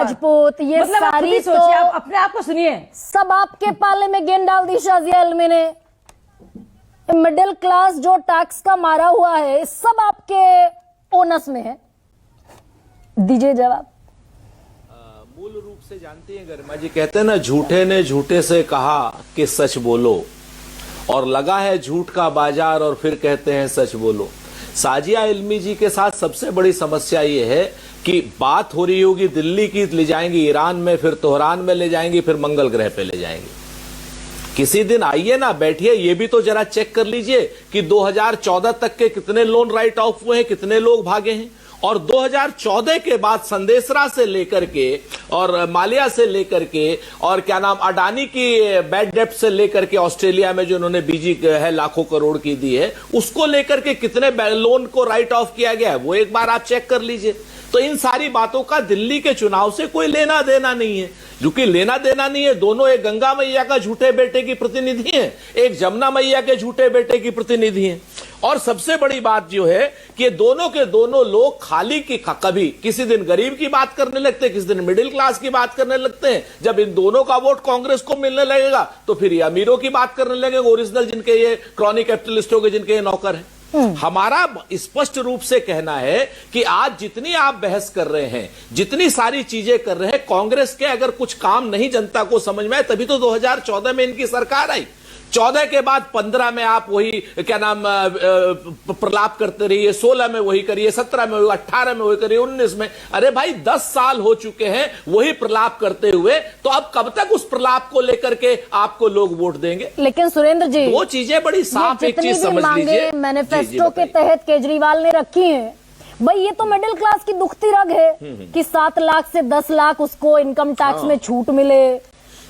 राजपूत, ये मतलब सारी तो आप अपने आप को सुनिए, सब आपके पाले में गेंद डाल दी शाजिया आलमी ने। मिडिल क्लास जो टैक्स का मारा हुआ है सब आपके ओनस में है। दीजिए जवाब। मूल रूप से जानती हैं गरिमा जी, कहते हैं ना, झूठे ने झूठे से कहा कि सच बोलो, और लगा है झूठ का बाजार और फिर कहते हैं सच बोलो। साजिया इल्मी जी के साथ सबसे बड़ी समस्या ये है कि बात हो रही होगी दिल्ली की, ले जाएंगी ईरान में, फिर तोहरान में ले जाएंगी, फिर मंगल ग्रह पे ले जाएंगी। किसी दिन आइए ना, बैठिए, ये भी तो जरा चेक कर लीजिए कि 2014 तक के कितने लोन राइट ऑफ हुए हैं, कितने लोग भागे हैं, और 2014 के बाद संदेशरा से लेकर के और माल्या से लेकर के और क्या नाम अडानी की बैड डेप्ट से लेकर के ऑस्ट्रेलिया में जो उन्होंने बीजी है लाखों करोड़ की दी है, उसको लेकर के कितने लोन को राइट ऑफ किया गया है, वो एक बार आप चेक कर लीजिए। तो इन सारी बातों का दिल्ली के चुनाव से कोई लेना देना नहीं है, क्योंकि लेना देना नहीं है। दोनों एक गंगा मैया का झूठे बेटे की प्रतिनिधि हैं, एक जमुना मैया के झूठे बेटे की प्रतिनिधि हैं। और सबसे बड़ी बात जो है कि दोनों के दोनों लोग खाली की कभी किसी दिन गरीब की बात करने लगते हैं, किसी दिन मिडिल क्लास की बात करने लगते हैं। जब इन दोनों का वोट कांग्रेस को मिलने लगेगा तो फिर ये अमीरों की बात करने लगेंगे, ओरिजिनल जिनके ये क्रॉनिक कैपिटलिस्टों के जिनके ये नौकर हैं। हमारा स्पष्ट रूप से कहना है कि आज जितनी आप बहस कर रहे हैं, जितनी सारी चीजें कर रहे हैं, कांग्रेस के अगर कुछ काम नहीं जनता को समझ में आए, तभी तो 2014 में इनकी सरकार आई। 14 के बाद 15 में आप वही क्या नाम प्रलाप करते रहिए, 16 में वही करिए, 17 में वही, 18 में वही करिए, 19 में। अरे भाई 10 साल हो चुके हैं वही प्रलाप करते हुए, तो अब कब तक उस प्रलाप को लेकर के आपको लोग वोट देंगे? लेकिन सुरेंद्र जी, वो चीजें बड़ी साफ एक चीज समझ लीजिए, मैनिफेस्टो के तहत केजरीवाल ने रखी है। भाई ये तो मिडिल क्लास की दुखती रग है कि 7 लाख से 10 लाख उसको इनकम टैक्स में छूट मिले,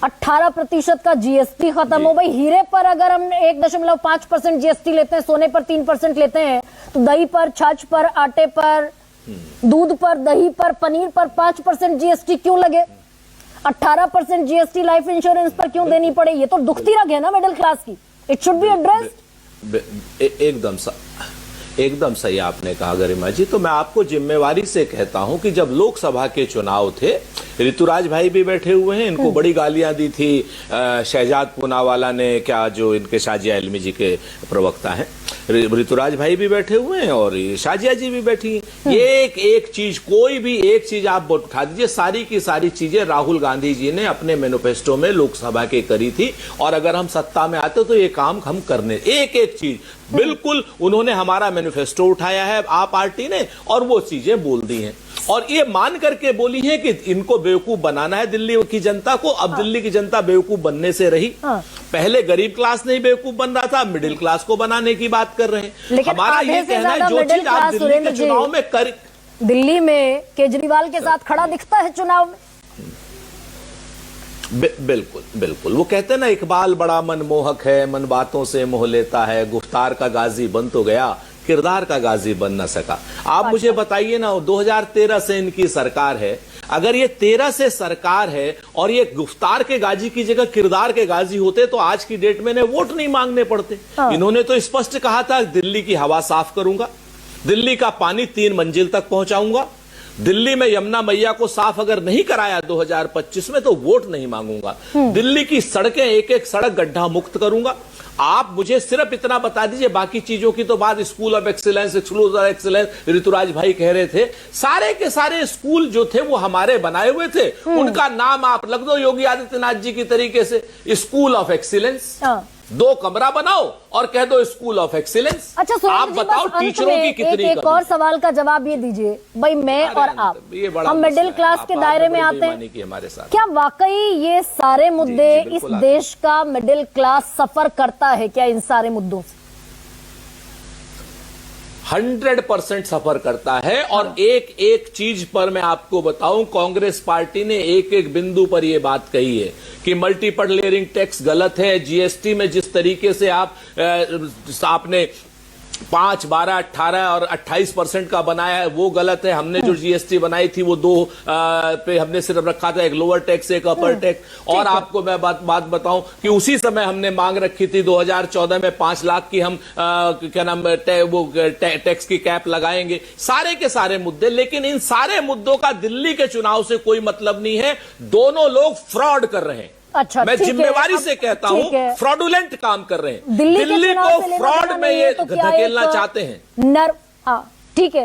18% का जीएसटी खत्म हो। भाई हीरे पर अगर हम 1.5% जीएसटी लेते हैं, सोने पर 3% लेते हैं, तो दही पर, छाछ पर, आटे पर, दूध पर, दही पर, पनीर पर 5% जीएसटी क्यों लगे? 18% जीएसटी लाइफ इंश्योरेंस पर क्यों देनी पड़े? ये तो दुखती रग है ना मिडिल क्लास की। It should be addressed. एकदम सही आपने कहा गरिमा जी। तो मैं आपको जिम्मेवारी से कहता हूं कि जब लोकसभा के चुनाव थे, ऋतुराज भाई भी बैठे हुए हैं, इनको बड़ी गालियां दी थी शहजाद पूनावाला ने, क्या जो इनके शाजिया इल्मी जी के प्रवक्ता हैं, ऋतुराज भाई भी बैठे हुए हैं और शाजिया जी भी बैठी हैं। एक एक चीज, कोई भी एक चीज आप उठा दीजिए, सारी की सारी चीजें राहुल गांधी जी ने अपने मैनिफेस्टो में लोकसभा के करी थी, और अगर हम सत्ता में आते तो ये काम हम करने, एक एक चीज बिल्कुल उन्होंने हमारा मैनिफेस्टो उठाया है आप पार्टी ने, और वो चीजें बोल दी हैं, और ये मान करके बोली है कि इनको बेवकूफ बनाना है दिल्ली की जनता को। अब दिल्ली की जनता बेवकूफ बनने से रही। पहले गरीब क्लास नहीं बेवकूफ बन रहा था, मिडिल क्लास को बनाने की बात कर रहे हैं। हमारा ये कहना है जो चीज आप दिल्ली के चुनाव में कर, दिल्ली में केजरीवाल के साथ खड़ा दिखता है चुनाव में। बिल्कुल बिल्कुल। वो कहते हैं ना, इकबाल बड़ा मनमोहक है, मन बातों से मोह लेता है, गुफ्तार का गाजी बन तो गया, किरदार का गाजी बन न सका। आप मुझे बताइए ना, 2013 से इनकी सरकार है, अगर ये 13 से सरकार है और ये गुफ्तार के गाजी की जगह किरदार के गाजी होते तो आज की डेट में वोट नहीं मांगने पड़ते। इन्होंने तो स्पष्ट कहा था, दिल्ली की हवा साफ करूंगा, दिल्ली का पानी 3 मंजिल तक पहुंचाऊंगा, दिल्ली में यमुना मैया को साफ अगर नहीं कराया 2025 में तो वोट नहीं मांगूंगा, दिल्ली की सड़कें एक एक सड़क गड्ढा मुक्त करूंगा। आप मुझे सिर्फ इतना बता दीजिए, बाकी चीजों की तो बात, school of excellence, exclusive excellence, Rituraj भाई कह रहे थे, सारे के सारे स्कूल जो थे वो हमारे बनाए हुए थे, उनका नाम आप लग दो योगी आदित्यनाथ जी की तरीके से, स्कूल ऑफ एक्सीलेंस। 2 कमरा बनाओ और कह दो स्कूल ऑफ एक्सीलेंस। अच्छा, आप बताओ टीचरों की कितनी एक और सवाल का जवाब ये दीजिए, भाई मैं और आप, हम मिडिल क्लास के दायरे में आते हैं, हमारे साथ क्या वाकई ये सारे मुद्दे, इस देश का मिडिल क्लास सफर करता है क्या इन सारे मुद्दों से? 100% सफर करता है। और एक एक चीज पर मैं आपको बताऊं, कांग्रेस पार्टी ने एक एक बिंदु पर यह बात कही है कि मल्टीपल लेयरिंग टैक्स गलत है, जीएसटी में जिस तरीके से आपने 5, 12, 18 और 28% का बनाया है, वो गलत है। हमने जो जीएसटी बनाई थी वो 2 पे हमने सिर्फ रखा था, एक लोअर टैक्स एक अपर टैक्स। और आपको मैं बात बताऊं कि उसी समय हमने मांग रखी थी 2014 में 5 लाख की हम क्या नाम वो टैक्स की कैप लगाएंगे, सारे के सारे मुद्दे। लेकिन इन सारे मुद्दों का दिल्ली के चुनाव से कोई मतलब नहीं है, दोनों लोग फ्रॉड कर रहे हैं। अच्छा, मैं जिम्मेवारी से कहता हूं, फ्रॉडुलेंट काम कर रहे हैं। दिल्ली को फ्रॉड में ये धकेलना चाहते हैं। ठीक है,